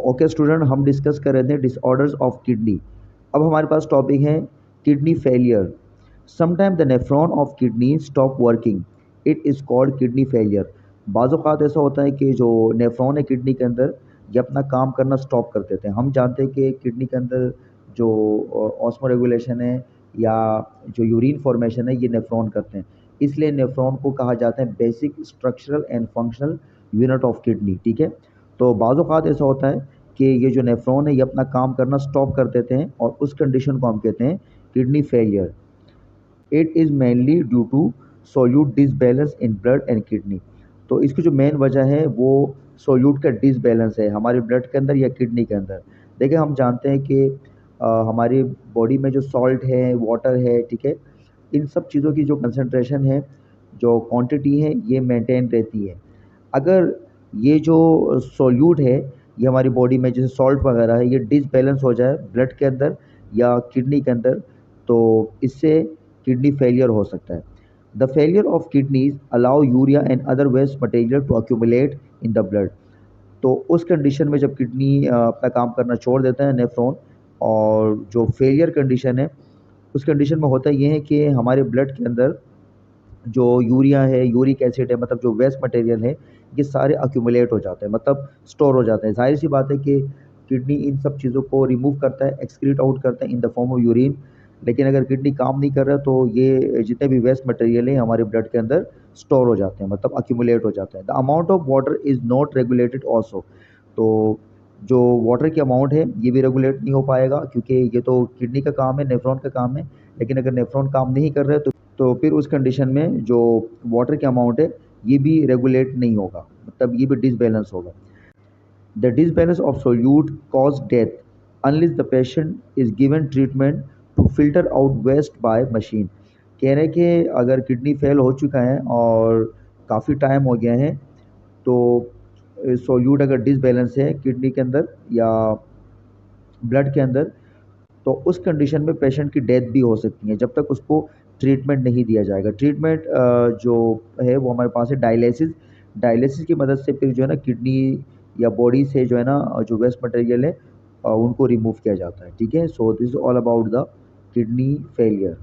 Okay student, हम discuss कर रहे थे डिसऑर्डर्स ऑफ किडनी। अब हमारे पास टॉपिक है kidney failure. Sometime the nephron of kidney stop working, it is called kidney failure. बाज़ औक़ात ऐसा होता है कि जो नेफ्रॉन है किडनी के अंदर, ये अपना काम करना स्टॉप कर देते हैं। हम जानते हैं कि किडनी के अंदर जो ऑस्मो रेगुलेशन है या जो यूरिन फॉर्मेशन है, ये नेफ्रॉन करते हैं। इसलिए नेफ्रॉन को कहा जाता है basic structural and functional unit of kidney. ठीक है, तो बाज़ औक़ात ऐसा होता है कि ये जो नेफ्रॉन है ये अपना काम करना स्टॉप कर देते हैं और उस कंडीशन को हम कहते हैं kidney failure. It is mainly due to solute disbalance in blood and kidney. तो इसकी जो मेन वजह है वो सोल्यूट का डिसबैलेंस है हमारे ब्लड के अंदर या किडनी के अंदर। देखिए, हम जानते हैं कि हमारी बॉडी में जो सॉल्ट है, वाटर है, ठीक है, इन सब चीज़ों की जो कंसंट्रेशन है, जो क्वांटिटी है, ये मेंटेन रहती है। अगर ये जो सोल्यूट है, ये हमारी बॉडी में जैसे सॉल्ट वगैरह है, ये डिसबैलेंस हो जाए ब्लड के अंदर या किडनी के अंदर, तो इससे किडनी फेलियर हो सकता है। The failure of kidneys allow urea and other waste material to accumulate in the blood. तो उस कंडीशन में जब किडनी अपना काम करना छोड़ देता है नेफ्रॉन, और जो फेलियर कंडीशन है, उस कंडीशन में होता ये है कि हमारे ब्लड के अंदर जो यूरिया है, यूरिक एसिड है, मतलब जो वेस्ट मटेरियल है, ये सारे अक्यूमुलेट हो जाते हैं, मतलब स्टोर हो जाते हैं। ज़ाहिर सी बात है कि किडनी इन सब चीज़ों को रिमूव करता है, एक्सक्रीट आउट करता है in the form of urine. लेकिन अगर किडनी काम नहीं कर रहा तो ये जितने भी वेस्ट मटेरियल है हमारे ब्लड के अंदर स्टोर हो जाते हैं, मतलब अक्यूमुलेट हो जाते हैं। The amount of water is not regulated also. तो जो वाटर की अमाउंट है ये भी रेगुलेट नहीं हो पाएगा, क्योंकि ये तो किडनी का काम है, नेफ्रॉन का काम है। लेकिन अगर नेफ्रॉन काम नहीं कर रहे तो फिर उस कंडीशन में जो वाटर की अमाउंट है ये भी रेगुलेट नहीं होगा, मतलब ये भी डिसबैलेंस होगा। The disbalance of solute cause death unless the patient is given treatment to filter out waste by machine. कह रहे हैं कि अगर किडनी फेल हो चुका है और काफ़ी टाइम हो गया है, तो सोल्यूट अगर डिसबैलेंस है किडनी के अंदर या ब्लड के अंदर, तो उस कंडीशन में पेशेंट की डेथ भी हो सकती है जब तक उसको ट्रीटमेंट नहीं दिया जाएगा। ट्रीटमेंट जो है वो हमारे पास है डायलिसिस। डायलिसिस की मदद से फिर जो है ना किडनी या बॉडी से जो है ना जो वेस्ट मटेरियल है उनको रिमूव किया जाता है। ठीक है, so this is all about the kidney failure.